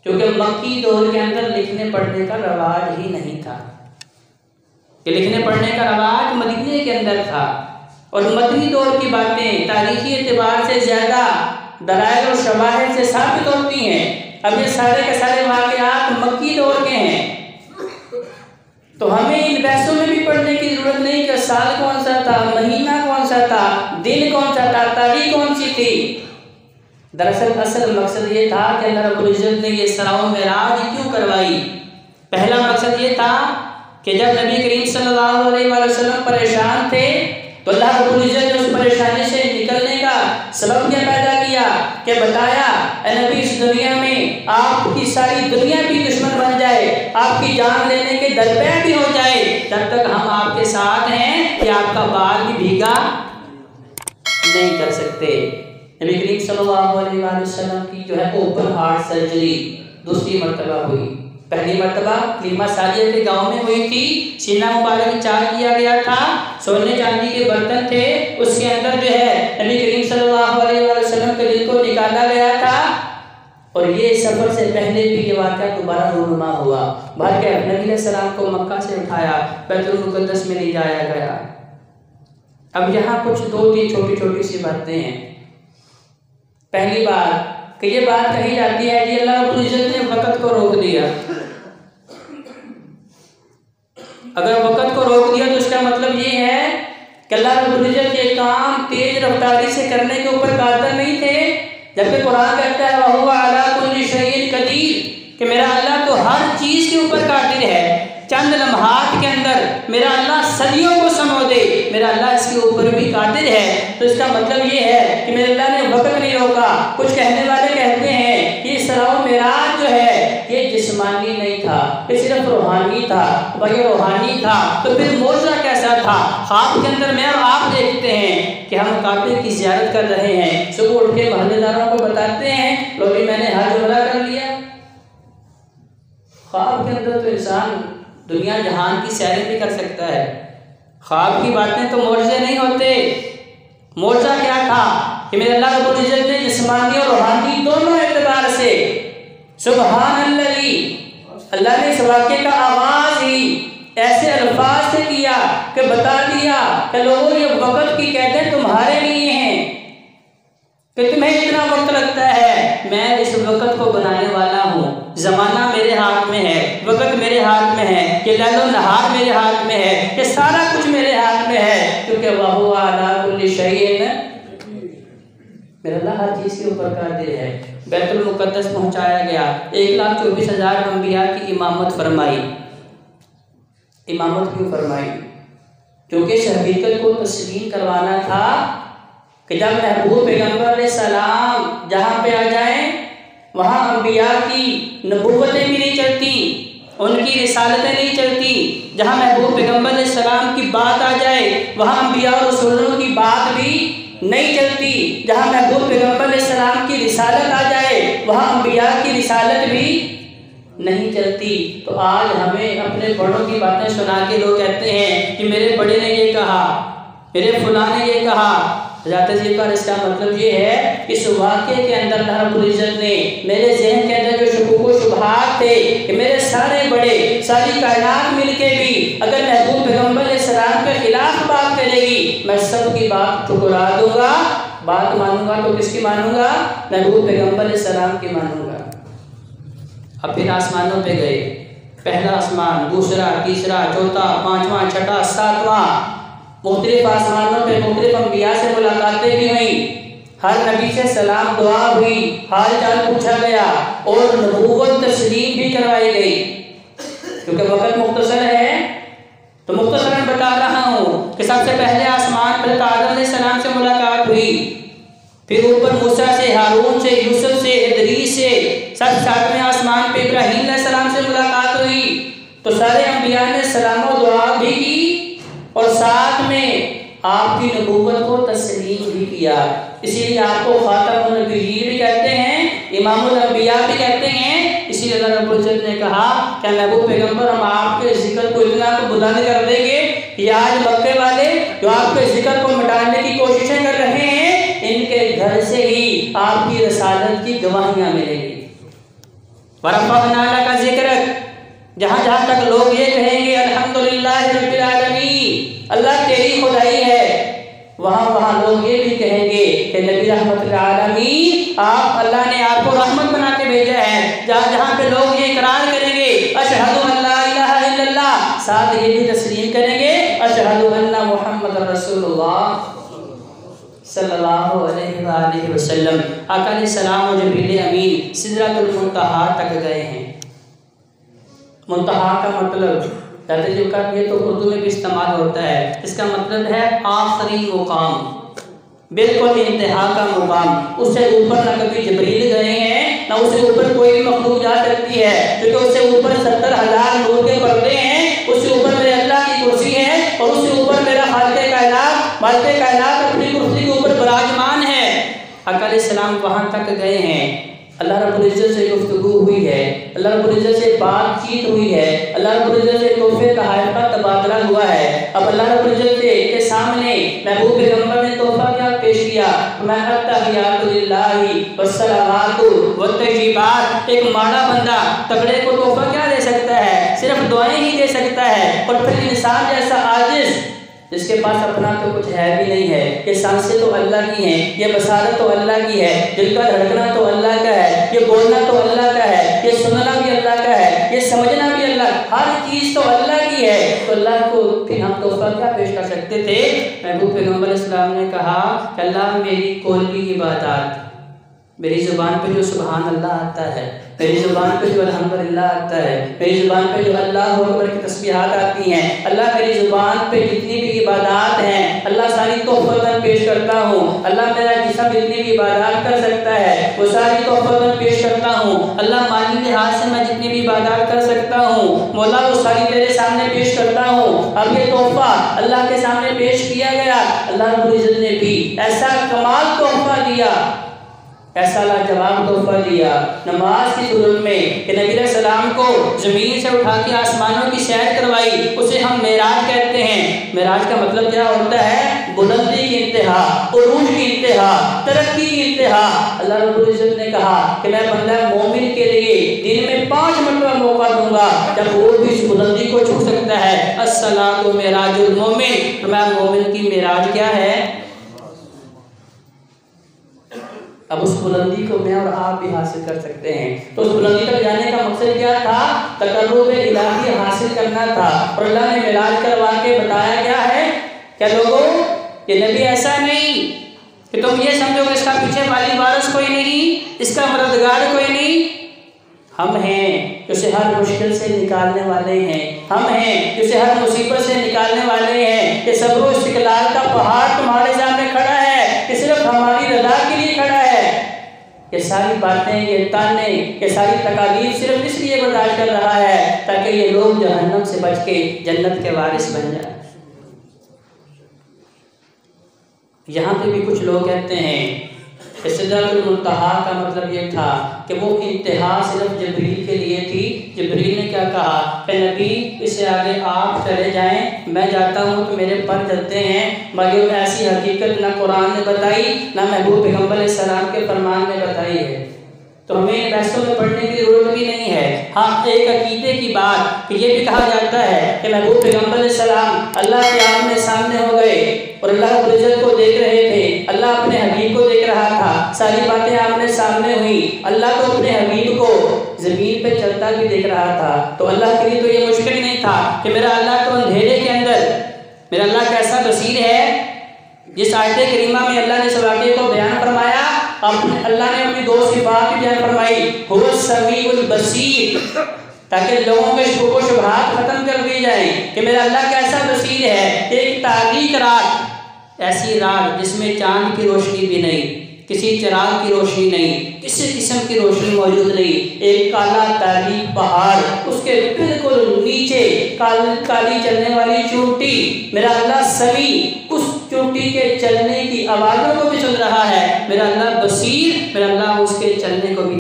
क्योंकि मक्की दौर के अंदर लिखने पढ़ने का रवाज ही नहीं था। कि लिखने पढ़ने का रवाज मदीने के अंदर था और मदनी दौर की बातें तारीखी एतबार से ज़्यादा दलाइल और शवाहिद से साबित होती हैं। अब ये सारे के सारे वाक़यात मक्की दौर के हैं, तो हमें इन बहसों में भी पढ़ने की ज़रूरत नहीं कि साल कौन सा था, महीना कौन सा था, दिन कौन सा था, तारीख कौन सी थी। दरअसल असल मकसद ये था कि अल्लाह रब्बुल इज़्ज़त ने ये इसरा व मिराज क्यों करवाई। पहला मकसद ये था कि जब नबी करीम सल्लल्लाहु अलैहि वसल्लम परेशान थे तो अल्लाह रब्बुल इज़्ज़त ने उस परेशानी से निकलने का सबब क्या पैदा किया कि बताया, ए नबी, इस दुनिया में आपकी सारी दुनिया भी दुश्मन बन जाए, आपकी जान लेने के दरपे भी हो जाए, तब तक हम आपके साथ हैं कि आपका बाल भी भीगा नहीं कर सकते। नबी करीम सल्लल्लाहु अलैहि वसल्लम की जो है ओपन हार्ट सर्जरी दूसरी मरतबा हुई। पहली मरतबा लीमा सालिया के गांव में हुई थी। सीना मुबारक चाक किया गया था, सोने चांदी के बर्तन थे, उसके अंदर जो है नबी करीम सल्लल्लाहु अलैहि वसल्लम के दिल को निकाला गया था। और ये सफ़र से पहले भी ये वाक़या दोबारा रूनुमा हुआ। भर के नबी अलैहिस्सलाम को मक्का से उठाया, बैतुल मुक़द्दस में ले जाया गया। अब यहाँ कुछ दो तीन छोटी छोटी सी बातें हैं। पहली बात कि ये बात कही जाती है कि अल्लाह रब्बुल इज़्ज़त ने वक़्त को रोक दिया। अगर वक़्त को रोक दिया तो इसका मतलब ये है कि अल्लाह रब्बुल इज़्ज़त ये काम तेज रफ्तारी से करने के ऊपर कादिर नहीं थे। जबकि कुरान कहता है वहुवा अला कुल्लि शैइन कदीर, कि मेरा अल्लाह तो हर चीज़ के ऊपर कादिर है। चंद लम्हात के अंदर मेरा अल्लाह सदियों को समो दे, मेरा अल्लाह इसके ऊपर भी कादिर है। तो इसका मतलब ये है कि मेरे अल्लाह ने वक़्त नहीं रोका। कुछ कहने वाले कहते हैं कि इसरा व मिराज जो है ये जिस्मानी नहीं था, ये सिर्फ रूहानी था। भाई रूहानी था तो फिर मौजज़ा कैसा था। ख्वाब के अंदर मैं और आप देखते हैं कि हम काबे की ज़ियारत कर रहे हैं, सुबह उठ के मोहल्लेदारों को बताते हैं लो भी मैंने हज उम्रा कर लिया। ख्वाब के अंदर तो इंसान दुनिया जहान की सैर भी कर सकता है। ख्वाब की बातें तो मौजज़े नहीं होते। मौजज़ा क्या था कि मेरे अल्लाह रब्बुल इज़्ज़त ने जिस्मानी और रूहानी दोनों एतबार से सुबहान अल्लाही, अल्लाह ने इस वाक़े का आगाज़ ही ऐसे अल्फाज से किया कि बता दिया कि लोगों ये वक़्त की कैदें तुम्हारे लिए हैं कि तुम्हें इतना वक्त लगता है। मैं इस वक़्त को बनाने वाला हूँ। ज़माना मेरे हाथ में है, वक़्त मेरे हाथ में है, ये लैलो नहार मेरे हाथ में है, ये सारा कुछ मेरे हाथ में है। क्योंकि वहुवा अला कुल्लि शैइन, मेरा अल्लाह हर चीज़ के ऊपर कादिर है। बैतुल मुक़द्दस पहुँचाया गया, 1,24,000 अंबिया की इमामत फरमाई। इमामत क्यों फरमाई? क्योंकि इस हकीकत को तस्लीम करवाना था कि जब महबूब पैगम्बर अलैहिस्सलाम जहाँ पे आ जाएं वहाँ अंबिया की नबूवतें भी नहीं चलती, उनकी रिसालतें नहीं चलती। जहाँ महबूब पैगम्बर अलैहिस्सलाम की बात आ जाए वहाँ अंबिया और रसूलों की बात भी नहीं चलती। जहाँ महबूब पैगम्बर अलैहिस्सलाम की रिसालत आ जाए वहाँ अंबिया की रिसालत भी नहीं चलती। तो आज हमें अपने बड़ों की बातें सुना के लोग कहते हैं कि मेरे बड़े ने ये कहा, मेरे फुला ने ये कहा। पर इसका मतलब ये है इस वाक़े के अंदर अल्लाह रब्बुल इज़्ज़त ने मेरे ज़हन के अंदर जो शुकूक व शुबहात थे कि मेरे सारे बड़े सारी कायनात मिल के भी अगर महबूब पैगम्बर अलैहिस्सलाम के खिलाफ बात करेगी मैं सब की बात ठुकरा दूंगा। बात मानूंगा तो किसकी मानूंगा? महबूब पैगम्बर अलैहिस्सलाम की मानूंगा। अब फिर आसमानों पे गए, पहला आसमान, दूसरा, तीसरा, चौथा, पाँचवा, छठा, सातवां, मुख्तलिफ आसमानों पे मुख्तलिफ अंबिया से मुलाकातें भी हुई, हर नबी से सलाम दुआ हुई, हाल चाल पूछा गया और नबूवत तस्लीम भी करवाई गई। क्योंकि वक़्त मुख्तसर है तो मुख्तसरन बता रहा हूँ कि सबसे पहले आसमान पर आदम अलैहिस्सलाम से मुलाकात हुई, फिर ऊपर मूसा से, हारून से, यूसुफ से, इदरीस से, सब सातवें आसमान पे इब्राहीम अलैहिस्सलाम से मुलाकात हुई। तो सारे अंबिया ने सलाम और दुआ भी की और साथ में आपकी नबूवत को तस्लीम भी किया। इसीलिए आपको खातमुन नबिय्यीन भी कहते हैं, इमामुल अंबिया भी कहते हैं। इसीलिए अल्लाह रब्बुल इज़्ज़त ने कहा कि महबूब पैगम्बर हम आपके जिक्र को इतना तो बुलंद कर देंगे कि आज मक्के वाले जो आपके जिक्र को मिटाने की कोशिशें कर रहे हैं इनके घर से ही आपकी रसालत की गवाहियाँ मिलेंगी। वरफ़अना लका ज़िक्रक, जहाँ जहाँ तक लोग ये कहेंगे अल्हम्दुलिल्लाह रब्बिल आलमीन, अल्लाह तेरी खुदाई है, वहाँ वहाँ लोग ये भी कहेंगे कि नबी रहमतुल आलमीन, आप अल्लाह ने आपको रहमत बना के भेजा है। जहाँ जहाँ पे लोग ये इकरार करेंगे अशहदु अल्ला इलाहा इल्लल्लाह, साथ ये भी तस्लीम करेंगे अशहदु अन्ना मुहम्मद रसूलुल्लाह सल्लल्लाहु अलैहि वसल्लम। आका अलैहिस्सलाम और जिब्रील अमीन सिदरतुल मुंतहा तक गए हैं। मुंतहा का मतलब जो का ये तो उर्दू में भी इस्तेमाल होता है, इसका मतलब है आखिरी मुकाम, बिल्कुल इंतहा का मुकाम। उससे ऊपर ना कभी जिब्रील गए हैं, ना उससे ऊपर कोई भी मखलूक जा सकती है, क्योंकि उससे ऊपर 70,000 नूर के पर्दे हैं, उससे ऊपर मेरे अल्लाह की कुर्सी है, और उससे ऊपर मेरा मालिक कायनात अपनी कुर्सी के ऊपर विराजमान है। आका अलैहिस्सलाम वहाँ तक गए हैं, अल्लाह रब्बुल इज्जत से गुफ्तगू हुई है, अल्लाह रब्बुल इज्जत से बातचीत हुई है, अल्लाह रब्बुल इज्जत से तोहफे तोहफ़ का तबादला हुआ है। अब अल्लाह रब्बुल इज्जत के सामने महबूब पैगंबर ने तोहफा क्या पेश किया? मैं अत्तहियातु लिल्लाहि वस्सलावातु वत्तय्यिबात। एक माड़ा बंदा तगड़े को तोहफा क्या दे सकता है? सिर्फ दुआएं ही दे सकता है। और फिर इंसान जैसा आजिज़ जिसके पास अपना तो कुछ है भी नहीं है, ये सांसें तो अल्लाह की हैं, ये बसारत तो अल्लाह की है, दिल का धड़कना तो अल्लाह का है, ये बोलना तो अल्लाह का है, ये सुनना भी अल्लाह का है, ये समझना भी अल्लाह, हर चीज़ तो अल्लाह की है। तो अल्लाह को फिर हम तोहफा क्या पेश कर सकते थे? महबूब पैगंबर इस्लाम ने कहा कि अल्लाह मेरी कोई इबादत, मेरी ज़ुबान पे जो सुभान अल्लाह आता है, मेरी ज़ुबान पे जो अल्हम्दुलिल्लाह आता है, मेरी ज़ुबान पे जो अल्लाह अकबर की तस्बीहात आती हैं, अल्लाह मेरी ज़ुबान पे जितनी भी इबादत हैं अल्लाह सारी तोहफ़तन पेश करता हूँ। अल्लाह मेरा जिस्म जितनी भी इबादत कर सकता है वो सारी तोहफ़तन पेश करता हूँ। अल्लाह माली लिहाज से मैं जितनी भी इबादत कर सकता हूँ मौला वो सारी तेरे सामने पेश करता हूँ। अब ये तोहफ़ा अल्लाह के सामने पेश किया गया, अल्लाह रब्बुल इज़्ज़त ने भी ऐसा कमाल तोहफ़ा दिया, ऐसा लाजवाब तोहफा दिया नमाज की सूरत में कि नबी सलाम को ज़मीन से उठा के आसमानों की सैर करवाई, उसे हम मेराज कहते हैं। मेराज का मतलब क्या होता है? बुलंदी की इंतहा, उरूज की इंतहा, तरक्की की इंतहा। अल्लाह रब्बुल इज़्ज़त ने कहा कि मैं बंदा मोमिन के लिए दिन में 5 मरतबा मौका दूंगा जब वो भी इस बुलंदी को छू सकता है। अस्सलातु मेराजुल मोमिन, तो मैं मोमिन की मेराज क्या है? अब उस बुलंदी को मैं और आप भी हासिल कर सकते हैं। तो उस बुलंदी तक जाने का मकसद क्या था? तकर्रुब इलाही हासिल करना था। और अल्लाह ने मिलाज करवा के बताया क्या है? क्या लोगों, ये नबी ऐसा नहीं कि तुम ये समझो कि इसका पीछे वाली वारिस कोई नहीं, इसका मददगार कोई नहीं। हम हैं जो उसे हर मुश्किल से निकालने वाले हैं, हम हैं जो उसे हर मुसीबत से निकालने वाले हैं। कि सब्र और इस्तिक़लाल का पहाड़ तुम्हारे सामने खड़ा है कि सिर्फ हमारी रज़ा के लिए खड़ा है। ये सारी बातें, ये ताने, ये सारी तकालीफ सिर्फ इसलिए बर्दाश्त कर रहा है ताकि ये लोग जहन्नम से बच के जन्नत के वारिस बन जाए। यहाँ पे भी कुछ लोग कहते हैं सिदरतुल मुंतहा का मतलब ये था कि वो इंतहा सिर्फ जिब्रील के लिए थी। जिब्रील ने क्या कहा कि नबी इससे आगे आप चले जाएं, मैं जाता हूँ तो मेरे पर चलते हैं। मगर ऐसी हकीकत ना कुरान ने बताई ना महबूब पैगंबर सलाम के फरमान ने बताई है, तो हमें बहसों में पढ़ने की ज़रूरत भी नहीं है। हाँ, एक अकीदे की बात कि ये भी कहा जाता है कि महबूब पैगंबर सलाम अल्लाह के आमने सामने हो गए और अल्लाह रब्बुल इज़्ज़त को देख रहे थे, अल्लाह अपने हबीब को देख रहा था, सारी बातें आमने सामने हुई। अल्लाह तो अपने हबीब को ज़मीन पे चलता भी देख रहा था। तो अल्लाह के लिए तो ये मुश्किल नहीं था कि मेरा अल्लाह तो अंधेरे के अंदर, मेरा अल्लाह कैसा बसीर है। जिस आयत करीमा में अल्लाह ने इस वाक़े को बयान फरमाया, अल्लाह ने अपनी 2 सिफ़ात बयान फरमाई, हुवा समीउल बसीर, ताकि लोगों के शुभ व शुबहात खत्म कर दी जाए कि मेरा अल्लाह कैसा बसीर है। एक तारीक रात, ऐसी रात जिसमें चांद की रोशनी भी नहीं, किसी चिराग की रोशनी नहीं, किसी किस्म की रोशनी मौजूद नहीं, एक काला तारीक पहाड़, उसके बिल्कुल नीचे काली चलने वाली चोटी। मेरा अल्लाह समी उस चोटी के चलने की आवाज़ों को भी सुन रहा है। मेरा अल्लाह बसीर, मेरा अल्लाह उसके चलने को भी